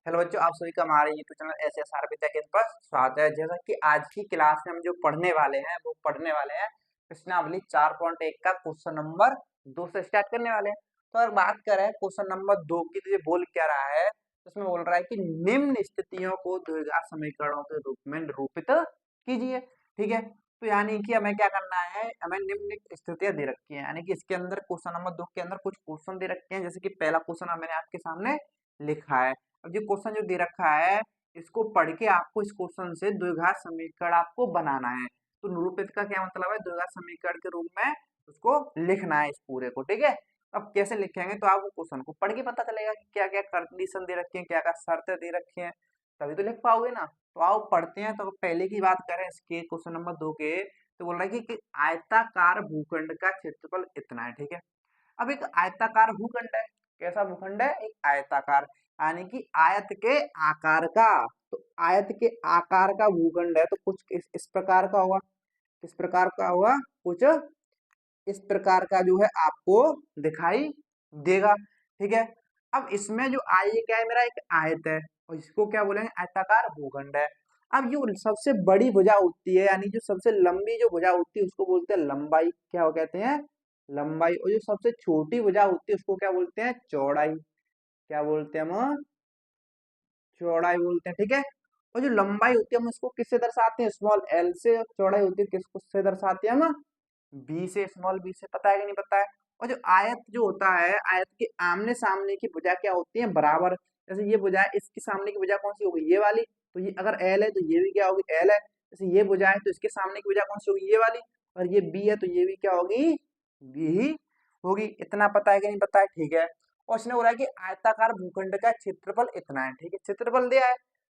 Hello बच्चों, आप सभी का हमारे यूट्यूब चैनल SSR विद्या केंद्र पर स्वागत है। जैसा कि आज की क्लास में हम जो पढ़ने वाले हैं वो पढ़ने वाले हैं प्रश्नावली 4.1 का क्वेश्चन नंबर 2 से स्टार्ट करने वाले हैं। तो अगर बात करें क्वेश्चन नंबर 2 की, तो ये बोल क्या रहा है, उसमें बोल रहा है कि निम्न स्थितियों को द्विघात समीकरणों के रूप में निरूपित कीजिए। ठीक है, तो यानी कि हमें क्या करना है, हमें निम्न स्थितियां दे रखी है, यानी कि इसके अंदर क्वेश्चन नंबर 2 के अंदर कुछ क्वेश्चन दे रखे हैं। जैसे कि पहला क्वेश्चन मैंने आपके सामने लिखा है। अब जो क्वेश्चन जो दे रखा है, इसको पढ़ के आपको इस क्वेश्चन से द्विघात समीकरण आपको बनाना है। तो निरूपित का क्या मतलब है, द्विघात समीकरण के रूप में उसको लिखना है इस पूरे को। ठीक है, अब कैसे लिखेंगे, तो आपको क्वेश्चन को पढ़ के पता चलेगा कि क्या क्या कंडीशन दे रखी है, क्या क्या शर्तें दे रखी है, तभी तो लिख पाओगे ना। तो आओ पढ़ते हैं। तो पहले की बात करें इसके क्वेश्चन नंबर 2 के, तो बोल रहा है कि आयताकार भूखंड का क्षेत्रफल इतना है। ठीक है, अब एक आयताकार भूखंड है। कैसा भूखंड है, एक आयताकार, यानी कि आयत के आकार का। तो आयत के आकार का भूखंड है, तो कुछ इस प्रकार का होगा। किस प्रकार का होगा, कुछ इस प्रकार का जो है आपको दिखाई देगा। ठीक है, अब इसमें जो आई क्या है, मेरा एक आयत है और इसको क्या बोलेंगे, आयताकार भूखंड है। अब जो सबसे बड़ी भुजा होती है, यानी जो सबसे लंबी जो भुजा होती है उसको बोलते हैं लंबाई। क्या हो कहते हैं, लंबाई। और जो सबसे छोटी भुजा होती है उसको क्या बोलते हैं, चौड़ाई। क्या बोलते हैं हम, चौड़ाई बोलते हैं। ठीक है, और जो लंबाई होती है हम इसको किससे दर्शाते हैं, स्मॉल एल से। चौड़ाई होती है किससे दर्शाते हैं हम, बी से, स्मॉल बी से। पता है कि नहीं पता है। और जो आयत जो होता है, आयत के आमने सामने की भुजा क्या होती है, बराबर। जैसे ये भुजा है, इसके सामने की भुजा कौन सी होगी, ये वाली। तो ये अगर एल है तो ये भी क्या होगी, एल है। जैसे ये भुजा है तो इसके सामने की भुजा कौन सी होगी, ये वाली। और ये बी है तो ये भी क्या होगी, बी ही होगी। इतना पता है कि नहीं पता है। ठीक है, और उसने बोला है कि आयताकार भूखंड का क्षेत्रफल इतना है। ठीक है, क्षेत्रफल दिया है।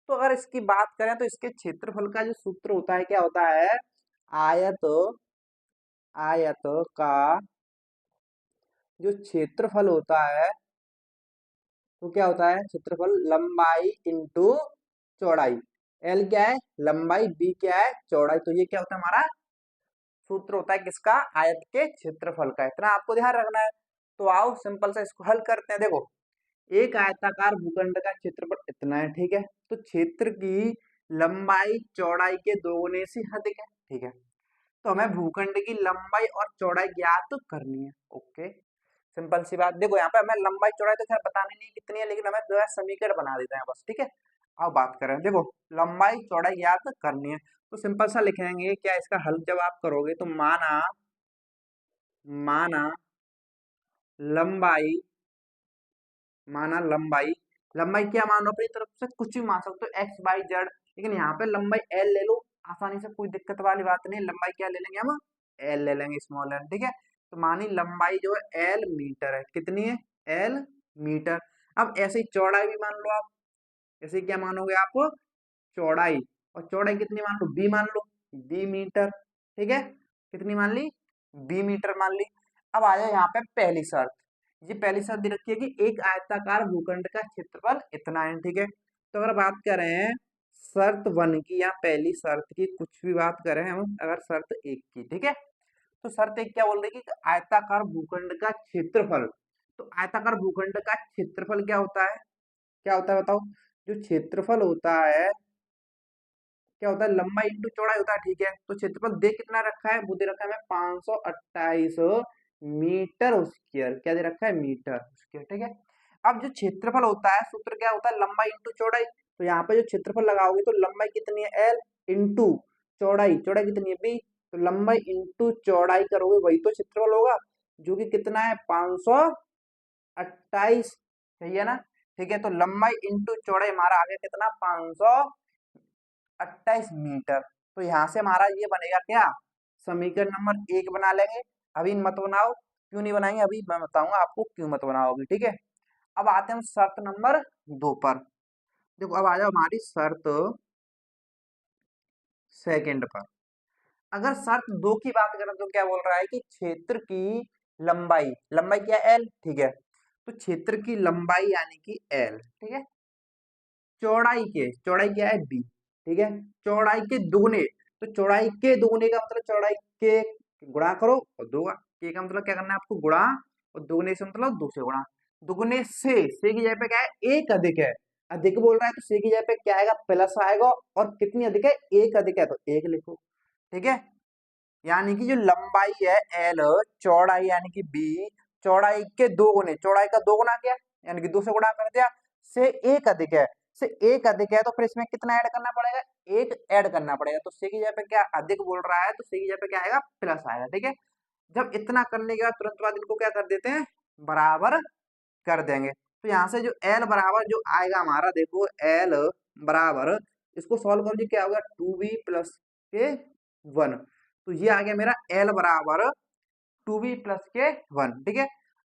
तो अगर इसकी बात करें तो इसके क्षेत्रफल का जो सूत्र होता है, क्या होता है, आयत, आयत का जो क्षेत्रफल होता है तो क्या होता है, क्षेत्रफल लंबाई इंटू चौड़ाई। एल क्या है, लंबाई, बी क्या है, चौड़ाई। तो ये क्या होता है, हमारा सूत्र होता है किसका, आयत के क्षेत्रफल का। इतना आपको ध्यान रखना है। तो आओ सिंपल से इसको हल करते हैं। देखो, एक आयताकार भूखंड का क्षेत्रफल इतना है। ठीक है, तो क्षेत्र की लंबाई चौड़ाई के दोगुने से अधिक है। ठीक है, तो हमें भूखंड की लंबाई और चौड़ाई ज्ञात करनी है। ओके, सिंपल सी बात। देखो यहाँ पे हमें लंबाई चौड़ाई तो खैर बतानी नहीं कितनी है, लेकिन हमें जो है समीकरण बना देते हैं बस। ठीक है, अब बात करें, देखो लंबाई चौड़ाई ज्ञात करनी है, तो सिंपल सा लिखेंगे। क्या इसका हल जब आप करोगे, तो माना, माना लंबाई, माना लंबाई, लंबाई क्या मान लो अपनी तरफ से, कुछ भी मान सकते हो, एक्स वाई जेड। लेकिन यहाँ पे लंबाई एल ले लो, आसानी से, कोई दिक्कत वाली बात नहीं। लंबाई क्या ले लेंगे हम, एल ले लेंगे, स्मॉल एल। ठीक है, तो मानी लंबाई जो है एल मीटर है। कितनी है, एल मीटर। अब ऐसे ही चौड़ाई भी मान लो आप। ऐसे क्या मानोगे आप, चौड़ाई। और चौड़ाई कितनी मान लो, बी मान लो, बी मीटर। ठीक है, कितनी मान ली, बी मीटर मान ली। अब आ जाए यहाँ पे पहली शर्त। ये पहली शर्त दे रखी है कि एक आयताकार भूखंड का क्षेत्रफल इतना है। ठीक है, तो अगर बात करें शर्त 1 की या पहली शर्त की, कुछ भी बात करें हम, अगर शर्त 1 की, ठीक है, तो शर्त 1 क्या बोल रही है कि आयताकार भूखंड का क्षेत्रफल। तो आयताकार भूखंड का क्षेत्रफल क्या होता है, क्या होता है बताओ। जो क्षेत्रफल होता है, क्या होता है, लंबाई इंटू चौड़ाई होता है। ठीक है, तो क्षेत्रफल दे कितना रखा है, वो दे रखा है हमें 528 मीटर स्क्वायर। क्या दे रखा है, मीटर स्क्वायर। ठीक है, अब जो क्षेत्रफल होता है, सूत्र क्या होता है, लंबाई इंटू चौड़ाई। तो यहाँ पे जो क्षेत्रफल लगाओगे तो लंबाई कितनी है, एल, इंटू चौड़ाई, चौड़ाई कितनी है, बी। तो लंबाई इंटू चौड़ाई करोगे वही तो क्षेत्रफल होगा, जो कि कितना है, 528। सही है ना। ठीक है, तो लंबाई इंटू चौड़ाई हमारा आ गया कितना, 528 मीटर। तो यहाँ से हमारा ये बनेगा क्या, समीकरण नंबर 1 बना लेंगे। अभी मत बनाओ, क्यों नहीं बनाएंगे, अभी मैं बताऊंगा आपको क्यों मत बनाओ अभी। ठीक है, अब आते हैं हम शर्त नंबर 2 पर। देखो अब आ जाओ हमारी शर्त सेकंड पर। अगर शर्त 2 की बात करें तो क्या बोल रहा है कि क्षेत्र की लंबाई, लंबाई क्या है, एल। ठीक है, तो क्षेत्र की लंबाई यानी कि एल। ठीक है, चौड़ाई के, चौड़ाई क्या है, बी। ठीक है, चौड़ाई के दुगने। तो चौड़ाई के दुगने का मतलब चौड़ाई के गुणा करो, और दो के का मतलब क्या करना है आपको, गुणा। और दुगने से मतलब 2 से गुणा। दुगने से की जगह पे क्या है, एक अधिक है। अधिक बोल रहा है तो सी की जगह पे क्या आएगा, प्लस आएगा। और कितनी अधिक है, एक अधिक है तो एक लिखो। ठीक है, यानी कि जो लंबाई है एल, चौड़ाई यानी कि बी, चौड़ाई के दो गुने, चौड़ाई का दो गुना किया यानी कि दो से गुणा कर दिया, से एक अधिक है, से एक अधिक है तो फिर इसमें कितना ऐड करना पड़ेगा, एक ऐड करना पड़ेगा। तो सी की जगह पे क्या अधिक बोल रहा है तो सी की जगह पे क्या आएगा, प्लस आएगा। ठीक है, जब इतना करने के बाद तुरंत बाद इनको क्या कर देते हैं, बराबर कर देंगे। तो यहाँ से जो एल बराबर जो आएगा हमारा, देखो एल बराबर, इसको सॉल्व करो जी, क्या होगा, 2b प्लस के 1। तो ये आ गया मेरा एल बराबर 2b प्लस के 1। ठीक है,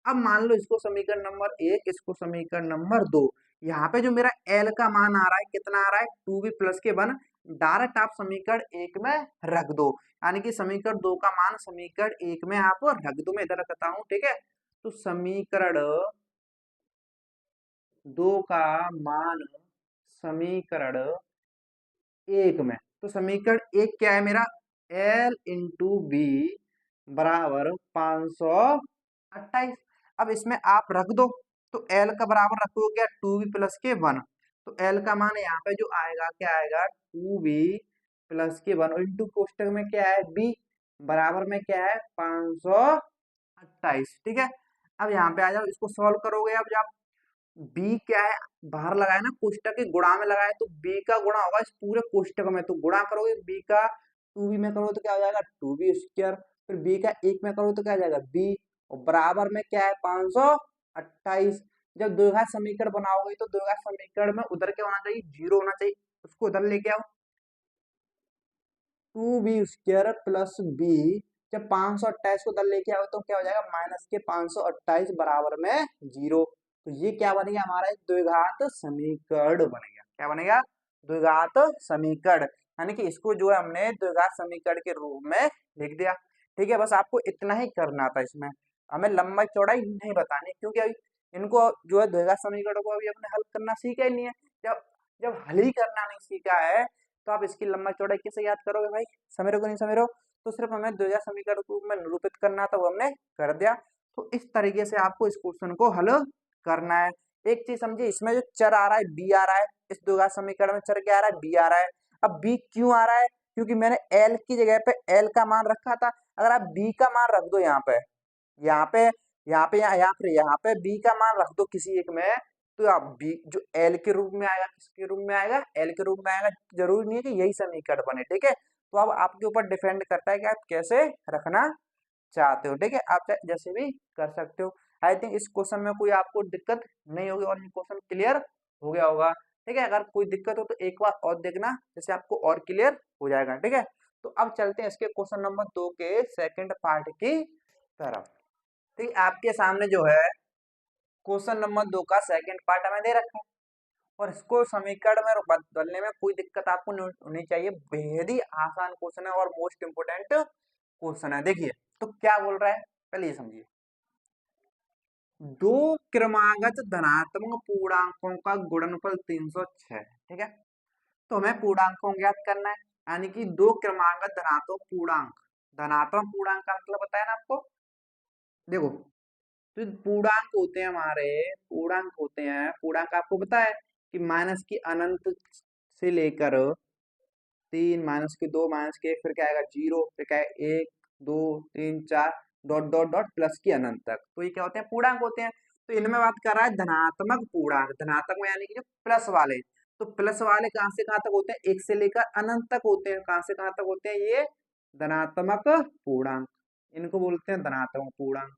अब मान लो इसको समीकरण नंबर 1, इसको समीकरण नंबर 2। यहाँ पे जो मेरा एल का मान आ रहा है, कितना आ रहा है, 2b प्लस के 1। डायरेक्ट आप समीकरण 1 में रख दो, यानी कि समीकरण 2 का मान समीकरण 1 में आप रख दो। मैं इधर रखता हूँ। ठीक है, तो समीकरण 2 का मान समीकरण 1 में, तो समीकरण 1 क्या है मेरा, एल इंटू बी बराबर 528। अब इसमें आप रख दो, तो एल का बराबर रखो क्या, 2b प्लस के 1। तो एल का मान यहाँ पे जो आएगा, क्या आएगा, 2b प्लस के 1 इंटू कोष्टक में क्या है, b बराबर में क्या है, 528। ठीक है, अब यहाँ पे आ जाओ, इसको सॉल्व करोगे। अब जब b क्या है, बाहर लगाए ना, कोष्टक के गुणा में लगाए, तो b का गुणा होगा इस पूरे कोष्टक में, तो गुणा करोगे b का 2b में करोगे तो क्या हो जाएगा, 2b स्क्वायर। फिर b का 1 में करोगे तो क्या आ जाएगा, b, और बराबर में क्या है, 528। जब द्विघात समीकरण बनाओगे तो द्विघात समीकरण में उधर क्या होना चाहिए, जीरो होना चाहिए, उसको उधर लेके आओ। 2b स्क्वायर प्लस b, जब 528 को उधर लेके आओ तो क्या हो जाएगा, माइनस के 528 बराबर में जीरो। तो ये क्या बनेगा, हमारा एक द्विघात समीकरण बनेगा। क्या बनेगा, द्विघात समीकरण, यानी कि इसको जो है हमने द्विघात समीकरण के रूप में लिख दिया। ठीक है, बस आपको इतना ही करना था, इसमें हमें लंबाई चौड़ाई नहीं बतानी, क्योंकि अभी इनको जो है द्विघात समीकरण को अभी अपने हल करना सीखा ही नहीं है। जब जब हल ही करना नहीं सीखा है तो आप इसकी लंबाई चौड़ाई कैसे याद करोगे भाई, समझ रहे हो नहीं समझ रहे हो। तो सिर्फ हमें द्विघात समीकरण को में निरूपित करना था, वो हमने कर दिया। तो इस तरीके से आपको इस क्वेश्चन को हल करना है। एक चीज समझिए, इसमें जो चर आ रहा है बी आ रहा है, इस द्विघात समीकरण में चर क्या आ रहा है, बी आ रहा है। अब बी क्यों आ रहा है, क्योंकि मैंने एल की जगह पे एल का मान रखा था। अगर आप बी का मान रख दो यहाँ पे, यहाँ पे यहाँ पे बी का मान रख दो किसी एक में, तो आप बी जो एल के रूप में आएगा, किसके रूप में आएगा, एल के रूप में आएगा। जरूरी नहीं है कि यही समीकरण बने। ठीक है, तो अब आपके ऊपर डिपेंड करता है कि आप कैसे रखना चाहते हो। ठीक है, आप जैसे भी कर सकते हो। आई थिंक इस क्वेश्चन में कोई आपको दिक्कत नहीं होगी और ये क्वेश्चन क्लियर हो गया होगा। ठीक है, अगर कोई दिक्कत हो तो एक बार और देखना, जैसे आपको और क्लियर हो जाएगा। ठीक है, तो अब चलते हैं इसके क्वेश्चन नंबर 2 के सेकंड पार्ट की तरफ। ठीक है, आपके सामने जो है क्वेश्चन नंबर 2 का सेकंड पार्ट हमें दे रखा है, और इसको समीकरण में बदलने में कोई दिक्कत आपको नहीं होनी चाहिए। बेहद ही आसान क्वेश्चन है और मोस्ट इंपोर्टेंट क्वेश्चन है। देखिए तो क्या बोल रहा है, पहले ये समझिए। दो क्रमागत धनात्मक पूर्णांकों का गुणनफल 306। ठीक है, तो हमें पूर्णांकों को ज्ञात करना है, यानी कि दो क्रमागत धनात्मक पूर्णांक। धनात्मक पूर्णांक का मतलब बताया ना आपको। देखो, तो पूर्णांक होते हैं हमारे, पूर्णांक होते हैं, पूर्णांक आपको पता है कि माइनस की अनंत से लेकर 3, माइनस के 2, माइनस के 1, फिर क्या आएगा, जीरो, फिर क्या है 1 2 3 4 डॉट डॉट डॉट प्लस की अनंत तक। तो ये क्या होते हैं, पूर्णांक होते हैं। तो इनमें बात कर रहा है धनात्मक पूर्णांक, धनात्मक में यानी कि जो प्लस वाले। तो प्लस वाले कहां से कहां तक होते हैं, 1 से लेकर अनंत तक होते हैं। कहां से कहां तक होते हैं, ये धनात्मक पूर्णांक, इनको बोलते हैं धनात्मक पूर्णांक।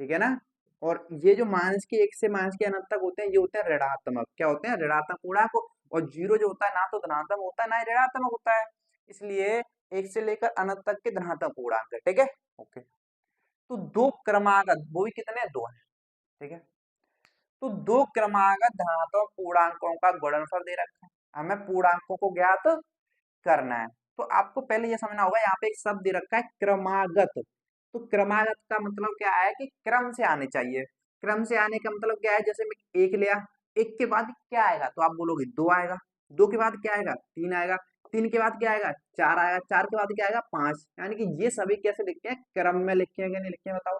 ठीक है ना, और ये जो माइनस के 1 से माइनस के अनंत तक होते हैं, ये होते हैं ऋणात्मक। क्या होते हैं, ऋणात्मक पूर्णांक। और जीरो जो होता है ना तो धनात्मक होता है ना ही ऋणात्मक होता है, इसलिए 1 से लेकर अनंत तक के धनात्मक पूर्णांक है। ठीक है, ओके। तो दो क्रमागत, वो भी कितने, दो है। ठीक है, तो दो क्रमागत धनात्मक पूर्णांकों का गुणनफल दे रखा है, हमें पूर्णांकों को ज्ञात करना है। तो आपको पहले ये समझना होगा, यहाँ पे एक शब्द दे रखा है क्रमागत। तो क्रमागत का मतलब क्या है कि क्रम से आने चाहिए। क्रम से आने का मतलब क्या है, जैसे मैं एक लिया, एक के बाद क्या आएगा, तो आप बोलोगे दो आएगा, दो के बाद क्या आएगा, तीन आएगा, तीन के बाद क्या आएगा, चार आएगा, चार के बाद क्या आएगा, पांच। यानी कि ये सभी कैसे लिखते हैं, क्रम में लिखे हैं कि नहीं लिखे हैं, बताओ।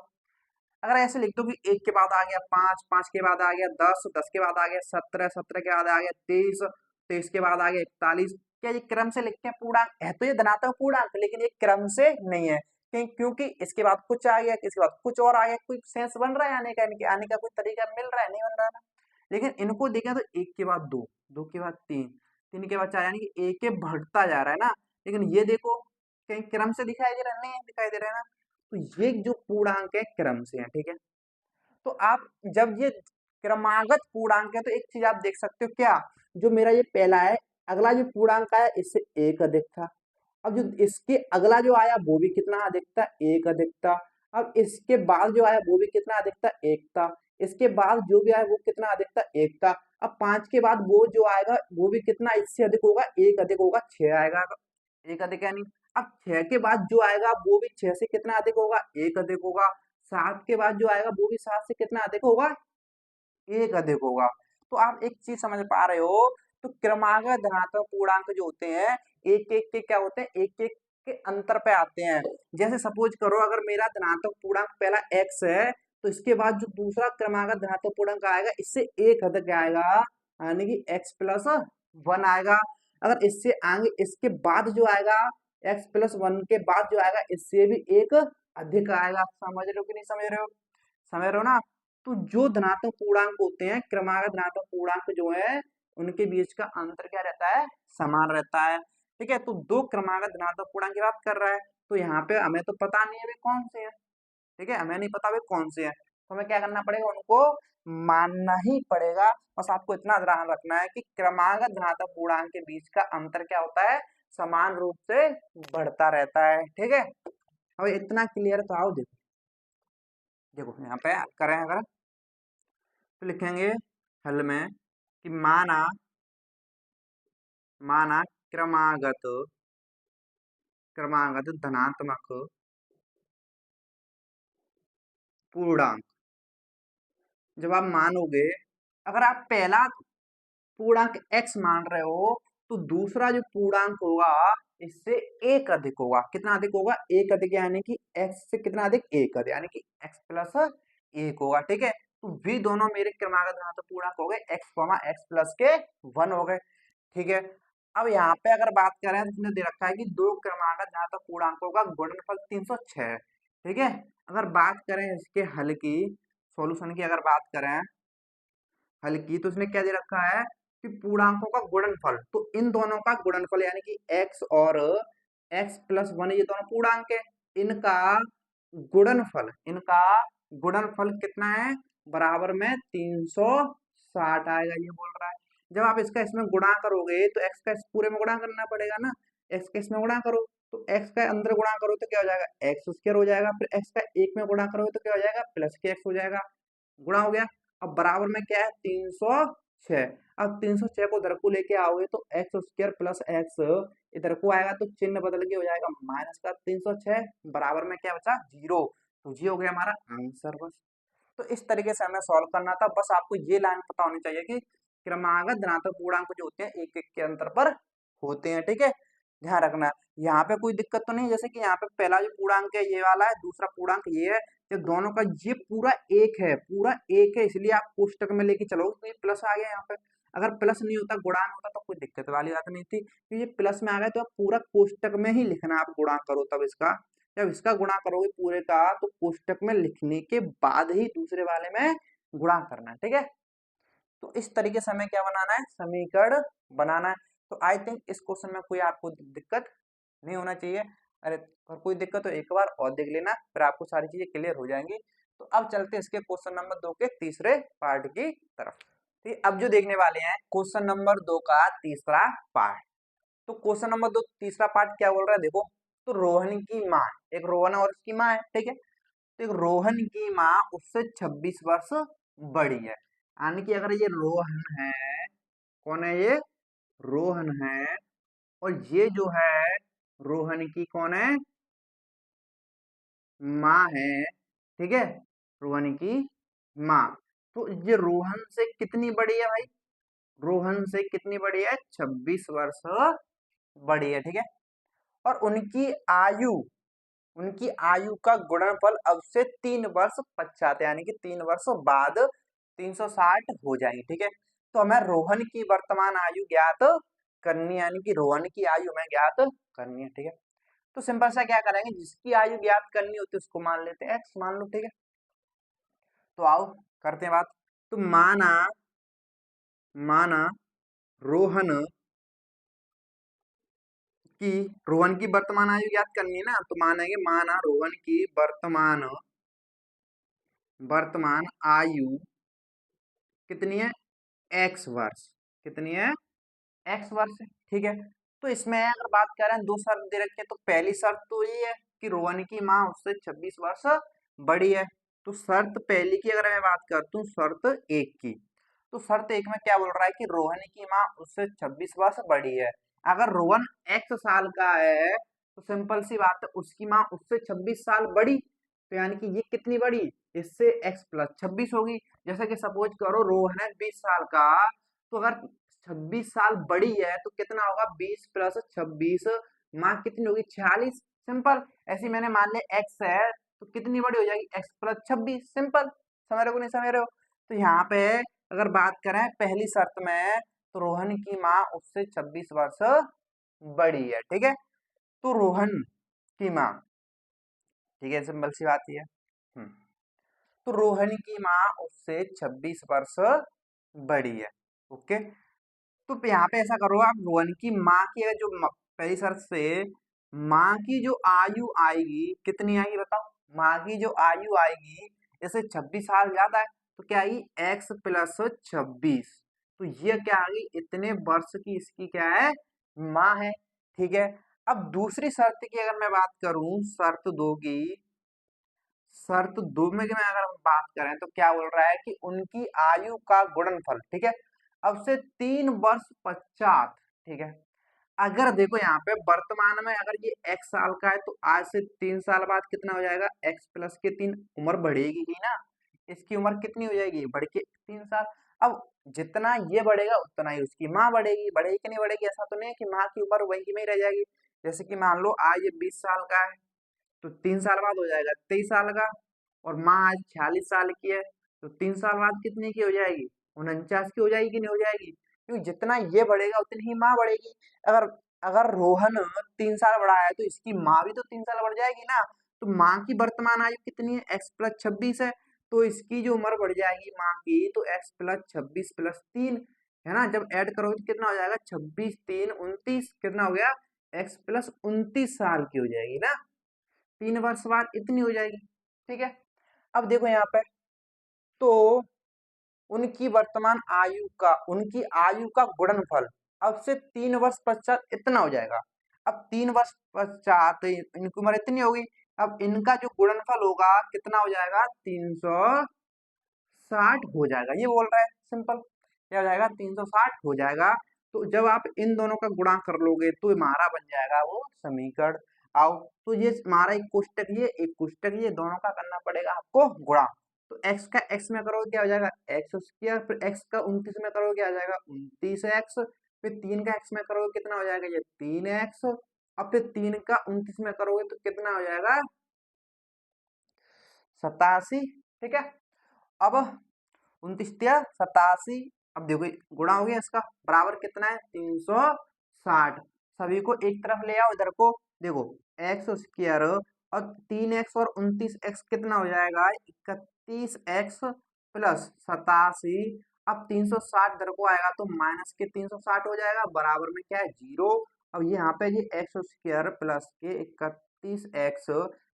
अगर ऐसे लिख दो कि 1 के बाद आ गया 5, 5 के बाद आ गया 10, 10 के बाद आ गया 17, 17 के बाद आ गया 23, 23 के बाद आ गया 41, क्या ये क्रम से लिखते हैं पूर्णांक? है तो ये धनात्मक पूर्णांक, लेकिन ये क्रम से नहीं है, क्योंकि इसके बाद कुछ आ गया, इसके बाद कुछ और आ गया, कोई सेंस बन रहा है आने का, इनके आने का कोई तरीका मिल रहा है? नहीं बन रहा है ना। लेकिन इनको देखें तो 1 के बाद 2, 2 के बाद 3, 3 के बाद 4, यानी कि एक एक बढ़ता जा रहा है ना। लेकिन ये देखो कहीं क्रम से दिखाई दे रहा है? नहीं दिखाई दे रहा है ना। तो ये जो पूर्णांक है क्रम से है, ठीक है। तो आप जब ये क्रमागत पूर्णांक है तो एक चीज आप देख सकते हो, क्या जो मेरा ये पहला है, अगला जो पूर्णांक आया इससे एक अधिक था। अब जो इसके अगला जो आया वो भी कितना अधिक था? एक अधिक था। अब इसके बाद जो आया वो भी कितना अधिक था? एक था। इसके बाद जो भी आया वो कितना अधिक था? एक था। अब 5 के बाद वो जो आएगा वो भी कितना इससे अधिक होगा? एक अधिक होगा, 6 आएगा। एक अधिक यानी अब 6 के बाद जो आएगा वो भी 6 से कितना अधिक होगा? एक अधिक होगा। 7 के बाद जो आएगा वो भी 7 से कितना अधिक होगा? एक अधिक होगा। तो आप एक चीज समझ पा रहे हो, तो क्रमागत धनात्मक पूर्णांक जो होते हैं एक एक के क्या होते हैं? एक एक के अंतर पे आते हैं। जैसे सपोज करो अगर मेरा धनात्मक पूर्णांक पहला x है, तो इसके बाद जो दूसरा क्रमागत धनात्मक पूर्णांक आएगा इससे एक अधिक आएगा, यानी कि x प्लस 1 आएगा। अगर इससे आगे इसके बाद जो आएगा x प्लस 1 के बाद जो आएगा इससे भी एक अधिक आएगा। समझ रहे हो कि नहीं समझ रहे हो? समझ रहे हो ना। तो जो धनात्मक पूर्णांक होते हैं, क्रमागत धनात्मक पूर्णांक जो है उनके बीच का अंतर क्या रहता है? समान रहता है। ठीक है, तो दो क्रमागत धनात्मक पूर्णांक की बात कर रहा है, तो यहाँ पे हमें तो पता नहीं है वे कौन से हैं। ठीक है, हमें नहीं पता वे कौन से हैं, तो हमें क्या करना पड़ेगा? उनको मानना ही पड़ेगा। बस आपको इतना ध्यान रखना है कि क्रमागत धनात्मक पूर्णांक के बीच का अंतर क्या होता है? समान रूप से बढ़ता रहता है। ठीक है, अब इतना क्लियर तो आओ देखो, देखो यहाँ पे करें अगर तो लिखेंगे हल में कि माना माना क्रमागत क्रमागत धनात्मक पूर्णांक, जब आप मानोगे, अगर आप पहला पूर्णांक x मान रहे हो तो दूसरा जो पूर्णांक होगा इससे एक अधिक होगा। कितना अधिक होगा? एक अधिक, यानी कि x से कितना अधिक? एक अधिक, यानी कि x प्लस एक होगा। ठीक है, तो वे दोनों मेरे क्रमागत धनात्मक पूर्णांक हो गए x प्लस के 1 हो गए। ठीक है, अब यहाँ पे अगर बात करें तो इसने दे रखा है कि दो क्रमागत धनात्मक पूर्णांकों का गुणनफल 306। ठीक है, अगर बात करें इसके हल की, सॉल्यूशन की अगर बात करें हल की, तो इसने क्या दे रखा है कि पूर्णांकों का गुणनफल, तो इन दोनों का गुणनफल यानी कि x और x प्लस 1 ये दोनों पूर्णांक है, इनका गुणनफल कितना है? बराबर में 360 आएगा, ये बोल रहा है। जब आप इसका इसमें गुणा करोगे तो x का इस पूरे में गुणा करना पड़ेगा ना। x का इसमें गुणा करो तो x का अंदर गुणा करो तो क्या हो जाएगा? x स्क्वायर हो जाएगा। फिर x का एक में गुणा करोगे तो क्या हो जाएगा? प्लस के x हो जाएगा। गुणा हो गया। अब बराबर में क्या है? 306। अब 306 को इधर को लेके आओगे तो एक्स स्क्वायर प्लस एक्स इधर को आएगा तो चिन्ह बदल के हो जाएगा माइनस का 306, बराबर में क्या बचा? 0। तो ये हो गया हमारा आंसर। बस तो इस तरीके से हमें सॉल्व करना था। बस आपको ये लाइन पता होनी चाहिए कि क्रमागत धनात्मक पूर्णांक जो होते हैं एक एक के अंतर पर होते हैं। ठीक है, ध्यान रखना। यहाँ पे कोई दिक्कत तो नहीं, जैसे कि यहाँ पे पहला जो पूर्णांक है ये वाला है, दूसरा पूर्णांक ये है, ये दोनों का ये पूरा एक है, पूरा एक है, इसलिए आप कोष्टक में लेके चलोगे तो ये प्लस आ गया यहाँ पे। अगर प्लस नहीं होता, गुणान होता तो कोई दिक्कत वाली बात नहीं थी, तो ये प्लस में आ गया तो आप पूरा कोष्टक में ही लिखना, आप गुणा करो तब इसका। जब इसका गुणा करोगे पूरे का तो कोष्टक में लिखने के बाद ही दूसरे वाले में गुणा करना है। ठीक है, तो इस तरीके से हमें क्या बनाना है? समीकरण बनाना है। तो आई थिंक इस क्वेश्चन में कोई आपको दिक्कत नहीं होना चाहिए। अरे और कोई दिक्कत तो एक बार और देख लेना, फिर आपको सारी चीजें क्लियर हो जाएंगी। तो अब चलते हैं इसके क्वेश्चन नंबर 2 के तीसरे पार्ट की तरफ। ठीक, अब जो देखने वाले हैं क्वेश्चन नंबर 2 का तीसरा पार्ट। तो क्वेश्चन नंबर 2 तीसरा पार्ट क्या बोल रहा है देखो। तो रोहन की माँ, एक रोहन और उसकी माँ है, ठीक है। तो एक रोहन की माँ उससे 26 वर्ष बड़ी है, यानी कि अगर ये रोहन है, कौन है ये? रोहन है, और ये जो है रोहन की कौन है? माँ है। ठीक है, रोहन की माँ। तो ये रोहन से कितनी बड़ी है भाई? रोहन से कितनी बड़ी है? 26 वर्ष बड़ी है। ठीक है, और उनकी आयु उनकी आयु का गुणनफल अब से 3 वर्ष पश्चात यानी कि 3 वर्ष बाद 360 हो जाएंगे। ठीक है, तो हमें रोहन की वर्तमान आयु ज्ञात करनी है, यानी कि रोहन की आयु हमें ज्ञात करनी है। ठीक है, तो सिंपल सा क्या करेंगे, जिसकी आयु ज्ञात करनी होती है उसको मान लेते हैं एक्स मान लो। ठीक है, तो आओ करते हैं बात। तो माना माना रोहन की रोहन की वर्तमान आयु ज्ञात करनी है ना, तो मानेंगे माना रोहन की वर्तमान आयु कितनी है, एक्स वर्ष। कितनी है, एक्स वर्ष है। ठीक है, तो इसमें अगर बात करें, दो शर्त दे रखी है, तो पहली शर्त तो ये है कि रोहन की माँ उससे 26 वर्ष बड़ी है। तो शर्त पहली की अगर मैं बात करता हूँ, शर्त एक की, तो शर्त एक में क्या बोल रहा है कि रोहन की माँ उससे 26 वर्ष बड़ी है। अगर रोहन एक्स साल का है तो सिंपल सी बात है, उसकी माँ उससे 26 साल बड़ी, तो यानी कि ये कितनी बड़ी, इससे एक्स प्लस 26 होगी। जैसे कि सपोज करो रोहन है 20 साल का, तो अगर 26 साल बड़ी है तो कितना होगा, 20 प्लस 26, माँ कितनी होगी, 46। सिंपल। ऐसे मैंने मान लिया एक्स है तो कितनी बड़ी हो जाएगी, एक्स प्लस 26। सिंपल। समझ रहे हो नहीं समझ रहे हो? तो यहाँ पे अगर बात करें पहली शर्त में, तो रोहन की माँ उससे 26 वर्ष बड़ी है। ठीक है, तो रोहन की माँ, ठीक है, सिंपल सी बात ही है। तो रोहन की माँ उससे 26 वर्ष बड़ी है। ओके, तो यहाँ पे ऐसा करो आप, रोहन की माँ की अगर जो पहली शर्त से माँ की जो आयु आएगी कितनी आएगी बताओ, माँ की जो आयु आएगी जैसे 26 साल ज्यादा है तो क्या आएगी, एक्स प्लस 26। तो ये क्या आ गई, इतने वर्ष की इसकी क्या है, माँ है। ठीक है, अब दूसरी शर्त की अगर मैं बात करूं, शर्त दो की, शर्त दो में की मैं अगर हम बात करें तो क्या बोल रहा है कि उनकी आयु का गुणनफल, ठीक है, अब से 3 वर्ष पश्चात। ठीक है, अगर देखो यहाँ पे वर्तमान में अगर ये x साल का है तो आज से 3 साल बाद कितना हो जाएगा, x प्लस के 3, उम्र बढ़ेगी ही ना, इसकी उम्र कितनी हो जाएगी, बढ़ के 3 साल। अब जितना ये बढ़ेगा उतना ही उसकी माँ बढ़ेगी। बढ़ेगी कि नहीं बढ़ेगी, ऐसा तो नहीं है कि माँ की उम्र वही की वही रह जाएगी। जैसे कि मान लो आज ये 20 साल का है तो 3 साल बाद हो जाएगा 23 साल का, और माँ आज 46 साल की है तो 3 साल बाद कितने की हो जाएगी, 49 की हो जाएगी कि नहीं हो जाएगी, क्योंकि जितना ये बढ़ेगा उतनी ही माँ बढ़ेगी। अगर अगर रोहन 3 साल बढ़ा है तो इसकी माँ भी तो 3 साल बढ़ जाएगी ना। तो माँ की वर्तमान आयु कितनी है, एक्स प्लस 26 है, तो इसकी जो उम्र बढ़ जाएगी माँ की, तो एक्स प्लस 26 प्लस 3 है ना, जब ऐड करोगे तो कितना हो जाएगा, 26 3 29, कितना हो गया, एक्स प्लस 29 साल की हो जाएगी ना। 3 वर्ष बाद इतनी हो जाएगी। ठीक है, अब देखो यहाँ पे, तो उनकी आयु का गुणनफल अब से 3 वर्ष पश्चात इतना हो जाएगा। अब 3 वर्ष पश्चात इनकी उम्र इतनी होगी, अब इनका जो गुणनफल होगा कितना हो जाएगा, 360 हो जाएगा, ये बोल रहा है। सिंपल, क्या हो जाएगा, 360 हो जाएगा। तो जब आप इन दोनों का गुणा कर लोगे तो हमारा बन जाएगा वो समीकरण। आओ, तो ये हमारा एक कोष्टक, ये एक कोष्टक, ये दोनों का करना पड़ेगा आपको गुणा। तो x का x में करोगे क्या हो जाएगा, एक्स स्क्वायर, फिर x का 29 में करोगे क्या हो जाएगा, 29x, फिर 3 का x में करोगे कितना हो जाएगा, ये 3x, अब फिर 3 का 29 में करोगे तो कितना हो जाएगा, 87। ठीक है, अब 29 87, अब देखो गुणा हो गया इसका, बराबर कितना है, 360। सभी को एक तरफ ले आओ, इधर को देखो, एक्स स्क्वायर और 3x और 29x कितना हो जाएगा, 31x प्लस 87। अब 360 इधर को आएगा तो माइनस के 360 हो जाएगा, बराबर में क्या है, 0। अब यहाँ पे ये एक्स स्क्वायर प्लस के 31x,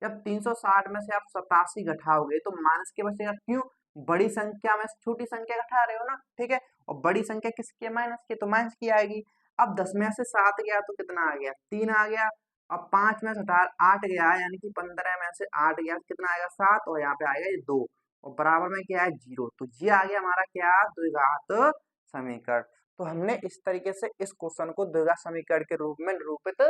जब 360 में से आप 87 घटाओगे तो माइनस के बचेगा, क्यों, बड़ी संख्या में से छोटी संख्या घटा रहे हो ना। ठीक है, और बड़ी संख्या किसकी है, माइनस की, तो माइनस की आएगी। अब 10 में से 7 गया तो कितना आ गया, 3 आ गया। अब 5 में से 8 गया, यानी कि 15 में से 8 गया तो कितना आएगा, 7, और यहाँ पे आएगा ये 2, और बराबर में क्या है, 0। तो ये आ गया हमारा क्या, द्विघात समीकरण। तो हमने इस तरीके से इस क्वेश्चन को द्विघात समीकरण के रूप में निरूपित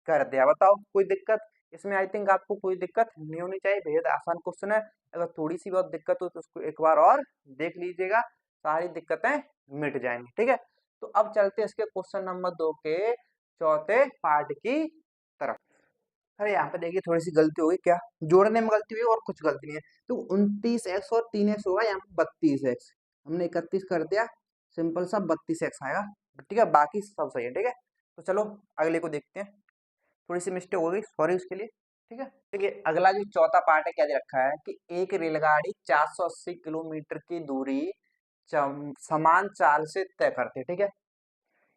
कर दिया। बताओ कोई दिक्कत इसमें, आई थिंक आपको कोई दिक्कत नहीं होनी चाहिए, बेहद आसान क्वेश्चन है। अगर थोड़ी सी बहुत दिक्कत हो तो उसको एक बार और देख लीजिएगा, सारी दिक्कतें मिट जाएंगी। ठीक है, तो अब चलते हैं इसके क्वेश्चन नंबर 2 के चौथे पार्ट की तरफ। अरे यहाँ पे देखिए थोड़ी सी गलती हो गई, क्या जोड़ने में गलती हुई और कुछ गलती नहीं है। तो 29x और 3x होगा, यहाँ पे 32x, हमने 31 कर दिया, सिंपल सा 32x आएगा। ठीक है, बाकी सब सही है। ठीक है, तो चलो अगले को देखते हैं। थोड़ी सी मिस्टेक हो गई, सॉरी उसके लिए। ठीक है, देखिए अगला जो चौथा पार्ट है, क्या दे रखा है कि एक रेलगाड़ी 480 किलोमीटर की दूरी समान चाल से तय करती है। ठीक है,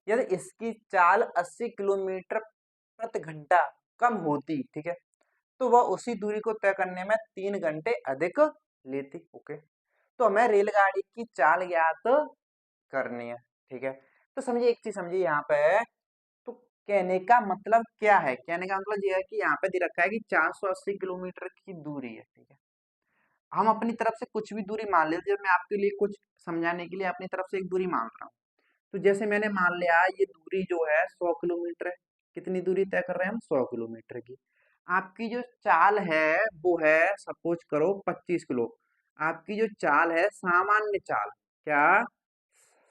यदि इसकी चाल 80 किलोमीटर प्रति घंटा कम होती, ठीक है, तो वह उसी दूरी को तय करने में 3 घंटे अधिक लेती। ओके, तो हमें रेलगाड़ी की चाल ज्ञात करनी है। ठीक है, तो समझिए एक चीज समझिए यहाँ पे, तो कहने का मतलब क्या है, कहने का मतलब ये है कि यहाँ पे दे रखा है कि 480 किलोमीटर की दूरी है। ठीक है, हम अपनी तरफ से कुछ भी दूरी मान लेते हैं, मैं आपके लिए कुछ समझाने के लिए अपनी तरफ से एक दूरी मान रहा हूँ। तो जैसे मैंने मान लिया ये दूरी जो है 100 किलोमीटर है। कितनी दूरी तय कर रहे हैं हम? 100 किलोमीटर की। आपकी जो चाल है वो है सपोज करो 25 किलो। आपकी जो चाल है सामान्य चाल, क्या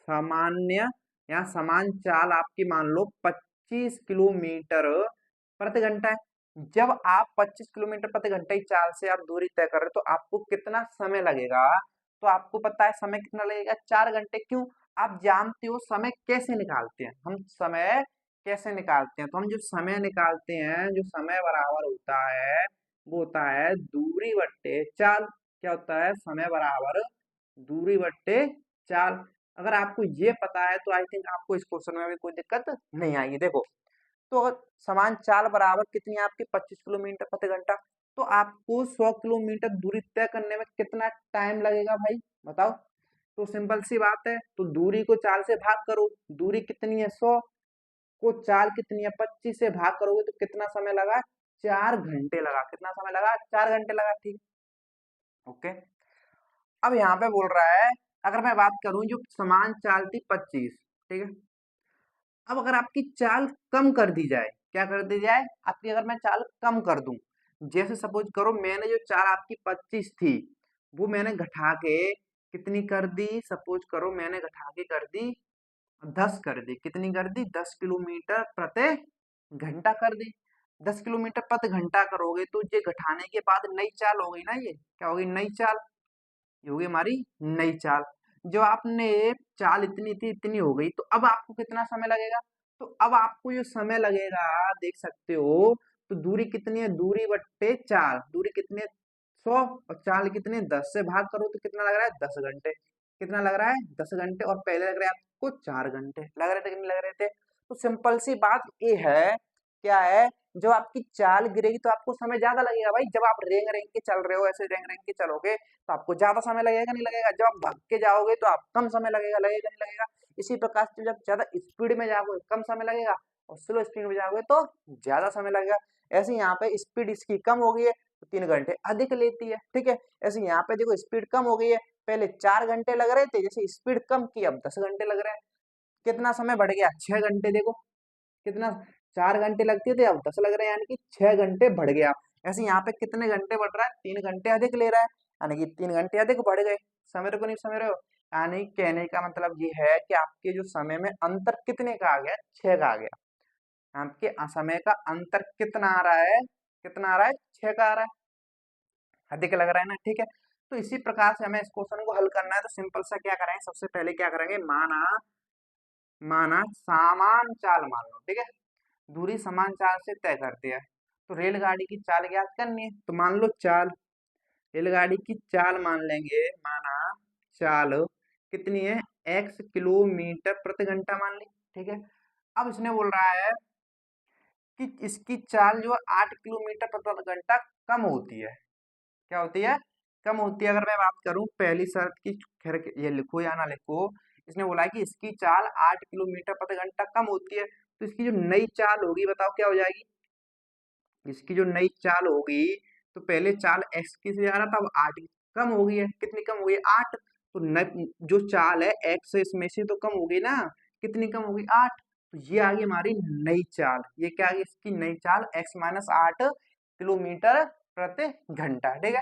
सामान्य या समान चाल आपकी मान लो 25 किलोमीटर प्रति घंटा है। जब आप 25 किलोमीटर प्रति घंटा की चाल से आप दूरी तय कर रहे हो तो आपको कितना समय लगेगा? तो आपको पता है समय कितना लगेगा? 4 घंटे। क्यों? आप जानते हो समय कैसे निकालते हैं? हम समय कैसे निकालते हैं? तो हम जो समय निकालते हैं, जो समय बराबर होता है वो होता है दूरी बट्टे चाल। क्या होता है? समय बराबर दूरी बट्टे चाल। अगर आपको ये पता है तो आई थिंक आपको इस क्वेश्चन में भी कोई दिक्कत नहीं आएगी। देखो, तो अगर समान चाल बराबर कितनी है आपकी 25 किलोमीटर प्रति घंटा, तो आपको 100 किलोमीटर दूरी तय करने में कितना टाइम लगेगा भाई बताओ? तो सिंपल सी बात है, तो दूरी को चाल से भाग करो। दूरी कितनी है? 100 को चाल कितनी है? 25 से भाग करोगे तो कितना समय लगा? 4 घंटे लगा। कितना समय लगा? 4 घंटे लगा। ठीक, ओके। अब यहाँ पे बोल रहा है, अगर मैं बात करूं जो समान चाल थी 25, ठीक है, अब अगर आपकी चाल कम कर दी जाए, क्या कर दी जाए? आपकी अगर मैं चाल कम कर दूं, जैसे सपोज करो मैंने जो चाल आपकी 25 थी वो मैंने घटा के कितनी कर दी? सपोज करो मैंने घटा के कर दी 10 कर दी। कितनी कर दी? 10 किलोमीटर प्रति घंटा कर दी। 10 किलोमीटर प्रति घंटा करोगे तो ये घटाने के बाद नई चाल हो गई ना, ये क्या होगी? नई चाल। ये होगी हमारी नई चाल। जो आपने चाल इतनी थी इतनी हो गई, तो अब आपको कितना समय लगेगा? तो अब आपको जो समय लगेगा देख सकते हो, तो दूरी कितनी है? दूरी बट्टे चाल। दूरी कितनी है? 100, और चाल कितनी है? 10 से भाग करो तो कितना लग रहा है? 10 घंटे। कितना लग रहा है? 10 घंटे। और पहले लग रहे आपको 4 घंटे। लग रहे थे कि नहीं लग रहे थे? तो सिंपल सी बात ये है, क्या है, जब आपकी चाल गिरेगी तो आपको समय ज्यादा लगेगा भाई। जब आप रेंग रेंग के चल रहे हो, ऐसे रेंग रेंग के चलोगे तो आपको ज्यादा समय लगेगा नहीं लगेगा? जब आप भाग के जाओगे तो आप कम समय लगेगा, लगेगा नहीं लगेगा? इसी प्रकार से जब ज्यादा स्पीड में जाओगे कम समय लगेगा, और स्लो स्पीड में जाओगे तो ज्यादा समय लगेगा। ऐसे यहाँ पे स्पीड इसकी कम हो गई है तो 3 घंटे अधिक लेती है। ठीक है, ऐसे यहाँ पे देखो स्पीड कम हो गई है, पहले 4 घंटे लग रहे थे, जैसे स्पीड कम की अब 10 घंटे लग रहे हैं। कितना समय बढ़ गया? 6 घंटे। देखो कितना, 4 घंटे लगते थे अब 10 लग रहे हैं, यानी कि 6 घंटे बढ़ गया। ऐसे यहाँ पे कितने घंटे बढ़ रहा है? 3 घंटे अधिक ले रहा है, यानी कि 3 घंटे अधिक बढ़ गए। समझ रहे हो नहीं समझ रहे हो? यानी कहने का मतलब ये है कि आपके जो समय में अंतर कितने का आ गया? 6 का आ गया। आपके समय का अंतर कितना आ रहा है? कितना आ रहा है? 6 का आ रहा है। अधिक लग रहा है ना? ठीक है, तो इसी प्रकार से हमें इस क्वेश्चन को हल करना है। तो सिंपल सा क्या करेंगे, सबसे पहले क्या करेंगे, माना माना समान चाल मान लो। ठीक है, दूरी समान चाल से तय करते हैं, तो रेलगाड़ी की चाल ज्ञात करनी है। तो मान लो चाल, रेलगाड़ी की चाल मान लेंगे, माना चाल कितनी है? x किलोमीटर प्रति घंटा मान ली। ठीक है, अब इसने बोल रहा है कि इसकी चाल जो है 8 किलोमीटर प्रति घंटा कम होती है। क्या होती है? कम होती है। अगर मैं बात करूं पहली शर्त की, खैर ये लिखो या ना लिखो, इसने बोला है कि इसकी चाल 8 किलोमीटर प्रति घंटा कम होती है, तो इसकी जो नई चाल होगी बताओ क्या हो जाएगी? इसकी जो नई चाल होगी, तो पहले चाल x की से जा रहा था, अब 8 कम हो गई है। कितनी कम हो गई? 8। तो जो चाल है x इसमें से तो कम हो गई ना? कितनी कम हो गई? 8। तो ये आ गई हमारी नई चाल। ये क्या आ गई? इसकी नई चाल x माइनस 8 किलोमीटर प्रति घंटा। ठीक है,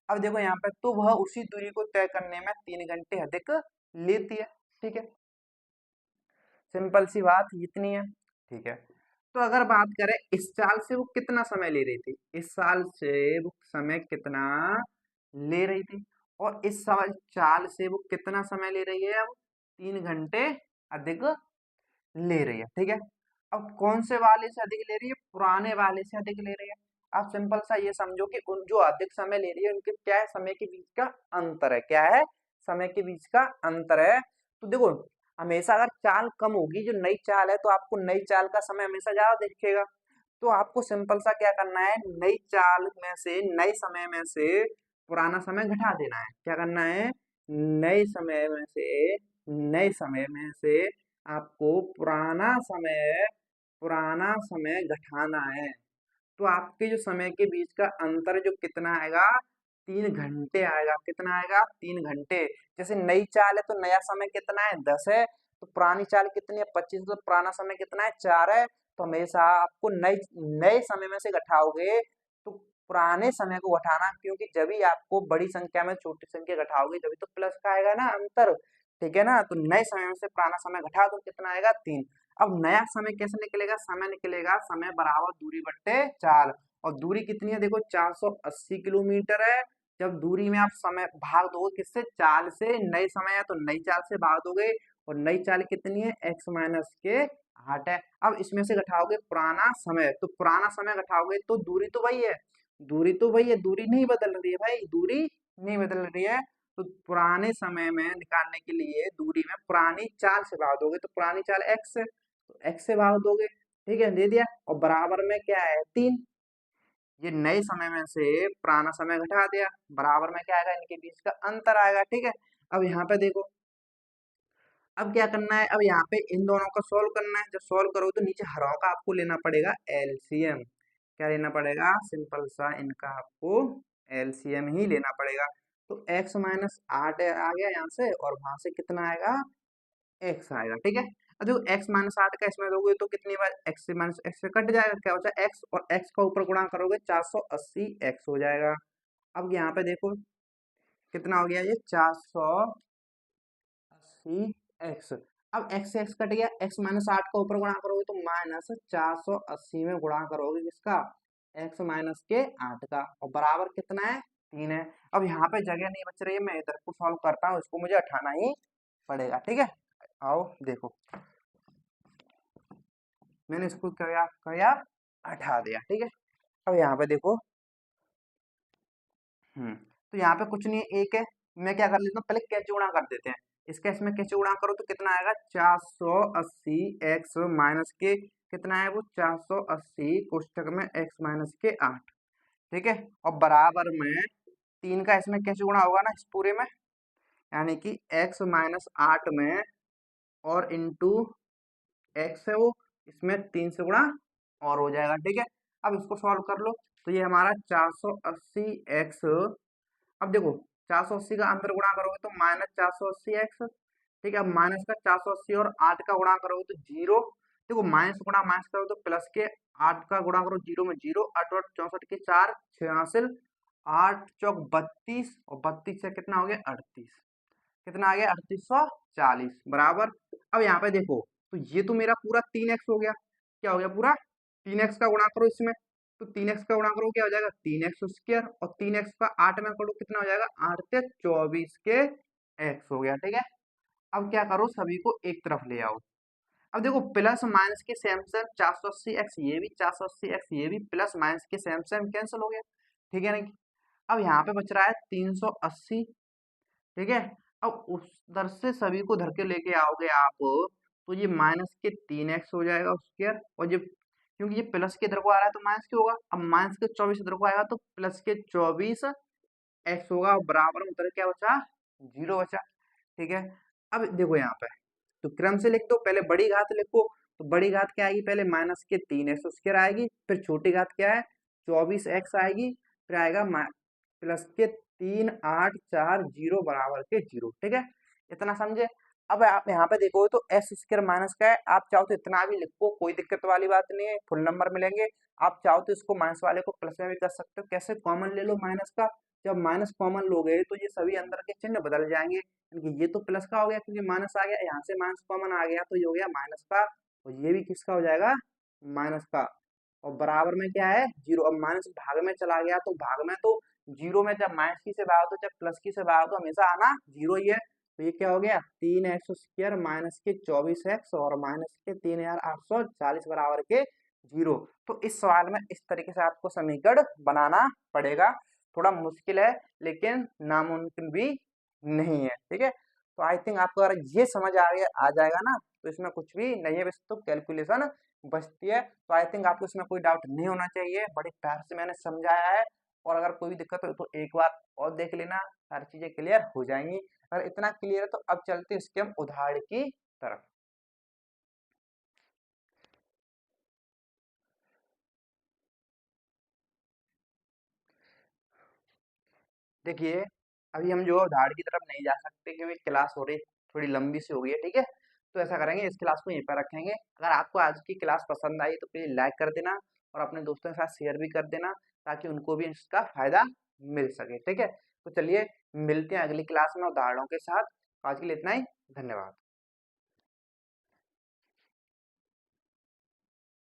अब देखो यहाँ पे, तो वह उसी दूरी को तय करने में 3 घंटे अधिक लेती है। ठीक है, सिंपल सी बात इतनी है। ठीक है, तो अगर बात करें इस चाल से वो कितना समय ले रही थी, इस साल से वो समय कितना ले रही थी, और इस साल चाल से वो कितना समय ले रही है, अब 3 घंटे अधिक ले रही है। ठीक है, अब कौन से वाले से अधिक ले रही है, पुराने वाले से अधिक ले रही है। आप सिंपल सा ये समझो कि उन जो अधिक समय ले रही है उनके क्या है, समय के बीच का अंतर है। क्या है, समय के बीच का अंतर है। तो देखो हमेशा अगर चाल कम होगी, जो नई चाल है, तो आपको नई चाल का समय हमेशा ज्यादा दिखेगा। तो आपको सिंपल सा क्या करना है, नई चाल में से, नए समय में से पुराना समय घटा देना है। क्या करना है, नए समय में से, नए समय में से आपको पुराना समय घटाना है। तो आपके जो समय के बीच का अंतर जो कितना आएगा, 3 घंटे आएगा। कितना आएगा, 3 घंटे। जैसे नई चाल है तो नया समय कितना है, 10 है। तो पुरानी चाल कितनी है, 25। तो पुराना समय कितना है, 4 है। तो हमेशा आपको नए नए समय में से घटाओगे तो पुराने समय को घटाना, क्योंकि जब भी आपको बड़ी संख्या में छोटी संख्या घटाओगे जब तो प्लस का आएगा ना अंतर। ठीक है ना, तो नए समय में से पुराना समय घटा दो, कितना आएगा, 3। अब नया समय कैसे निकलेगा, समय निकलेगा समय बराबर दूरी बट्टे चाल। और दूरी कितनी है, देखो 480 किलोमीटर है। जब दूरी में आप समय भाग दोगे किससे, चाल से, नई समय है तो नई चाल से भाग दोगे, और नई चाल कितनी है, x माइनस के 8 है। अब इसमें से घटाओगे पुराना समय, तो पुराना समय घटाओगे तो दूरी तो वही है, दूरी तो वही है, दूरी नहीं बदल रही है भाई, दूरी नहीं बदल रही है। तो पुराने समय में निकालने के लिए दूरी में पुरानी चाल से भाग दोगे, तो पुरानी चाल x है तो x से भाग दोगे। ठीक है, दे दिया। और बराबर में क्या है, 3। ये नए समय में से पुराना समय घटा दिया, बराबर में क्या आएगा, इनके बीच का अंतर आएगा। ठीक है, अब यहाँ पे देखो, अब क्या करना है, अब यहाँ पे इन दोनों का सॉल्व करना है। जब सॉल्व करो तो नीचे हरों का आपको लेना पड़ेगा एलसीएम। क्या लेना पड़ेगा, सिंपल सा इनका आपको एलसीएम ही लेना पड़ेगा। तो x माइनस 8 आ गया यहाँ से, और वहां से कितना आएगा, x आएगा। ठीक है, अब देखो x माइनस 8 का इसमें दोगे तो कितनी बार x से माइनस x से कट जाएगा, क्या बचा x, और x का ऊपर गुणा करोगे 480 x हो जाएगा। अब यहाँ पे देखो कितना हो गया, ये 480 x। अब x से x कट गया, x माइनस 8 का ऊपर गुणा करोगे तो माइनस 480 में गुणा करोगे किसका, x माइनस के 8 का, और बराबर कितना है, 3 है। अब यहाँ पे जगह नहीं बच रही है, मैं इधर को सॉल्व करता हूँ, इसको मुझे हटाना ही पड़ेगा। ठीक है, आओ देखो, मैंने इसको क्या किया, हटा दिया। ठीक है, अब यहाँ पे देखो, तो यहाँ पे कुछ नहीं, एक है। मैं क्या कर लेता हूँ, पहले कैसे गुणा कर देते हैं। इसका इसमें कैसे गुणा करो तो कितना आएगा, 480 x माइनस के कितना है वो, 480 कोष्टक में x माइनस के 8। ठीक है, और बराबर में 3 का इसमें कैसे गुणा होगा ना, इस पूरे में, यानी कि x माइनस 8 में, और इंटू x है वो, इसमें 3 से गुणा और हो जाएगा। ठीक है, अब इसको सॉल्व कर लो, तो ये हमारा 480 x। अब देखो 480 का अंतर गुणा करोगे तो माइनस 480 एक्स। ठीक है, अब माइनस का 480 और 8 का गुणा करोगे तो 0। देखो माइनस गुणा माइनस करो तो प्लस के, 8 का गुणा करो 0 में 0, 8 और 64 के 4, 86, 8 चौक 32, और 32 से कितना हो गया, 38। कितना आ गया, 3840 बराबर। अब यहाँ पे देखो, तो ये तो मेरा पूरा 3x हो गया। क्या हो गया, पूरा 3x का गुणा करो इसमें, तो 3x का गुणा करो क्या हो जाएगा, 3x स्क्वायर, और 3x का 8 में करो कितना हो जाएगा, 8 से 24 के x हो गया। ठीक है, अब क्या करो, सभी को एक तरफ ले आओ। अब देखो प्लस माइनस के सेम सेम, 480 एक्स ये भी, 480 एक्स ये भी, प्लस माइनस के सेम सेम कैंसिल हो गया। ठीक है ना, अब यहाँ पे बच रहा है 380। ठीक है, अब उधर से सभी को धर के लेके आओगे आप, तो ये माइनस के 3x हो जाएगा स्क्वायर, और ये क्योंकि ये प्लस के इधर को आ रहा है तो माइनस के होगा। अब माइनस के 24 इधर को आएगा तो प्लस के 24x होगा, और बराबर में उधर क्या बचा, 0 बचा। ठीक है, अब देखो यहाँ पे, तो क्रम से लिख दो, पहले बड़ी घात लिखो। तो बड़ी घात क्या आएगी, पहले माइनस के 3x स्क्वायर आएगी, फिर छोटी घात क्या है, 24x आएगी, फिर आएगा प्लस के 3840 बराबर के 0। ठीक है, इतना समझे। अब आप यहाँ पे देखो तो एस स्क्वायर माइनस का है, आप चाहो तो इतना भी लिखो, कोई दिक्कत वाली बात नहीं है, फुल नंबर मिलेंगे। आप चाहो तो इसको माइनस वाले को प्लस में भी कर सकते हो, कैसे, कॉमन ले लो माइनस का। जब माइनस कॉमन लोगे तो ये सभी अंदर के चिन्ह बदल जाएंगे, यानी कि ये तो प्लस का हो गया क्योंकि माइनस आ गया, यहाँ से माइनस कॉमन आ गया तो ये हो गया माइनस का, और ये भी किसका हो जाएगा, माइनस का, और बराबर में क्या है 0। अब माइनस भाग में चला गया तो भाग में तो 0 में जब माइनस की से भाग तो जब प्लस की से भाग तो हमेशा आना 0 ही है। तो ये क्या हो गया 3x² माइनस के 24x और माइनस के 3840 बराबर के 0। तो इस सवाल में इस तरीके से आपको समीकरण बनाना पड़ेगा। थोड़ा मुश्किल है लेकिन नामुमकिन भी नहीं है, ठीक है। तो आई थिंक आपको अगर ये समझ आ जाएगा ना तो इसमें कुछ भी नहीं है, बस तो कैलकुलेशन बचती है। तो आई थिंक आपको इसमें कोई डाउट नहीं होना चाहिए, बड़े प्यार से मैंने समझाया है। और अगर कोई भी दिक्कत हो तो एक बार और देख लेना, सारी चीजें क्लियर हो जाएंगी। अगर इतना क्लियर है तो अब चलते हैं इसके हम उदाहरण की तरफ। देखिए अभी हम जो उदाहरण की तरफ नहीं जा सकते क्योंकि क्लास हो रही थोड़ी लंबी सी हो गई है, ठीक है। तो ऐसा करेंगे इस क्लास को यहीं पर रखेंगे। अगर आपको आज की क्लास पसंद आई तो प्लीज लाइक कर देना और अपने दोस्तों के साथ शेयर भी कर देना ताकि उनको भी इसका फायदा मिल सके, ठीक है। तो चलिए मिलते हैं अगली क्लास में उदाहरणों के साथ। आज के लिए इतना ही, धन्यवाद।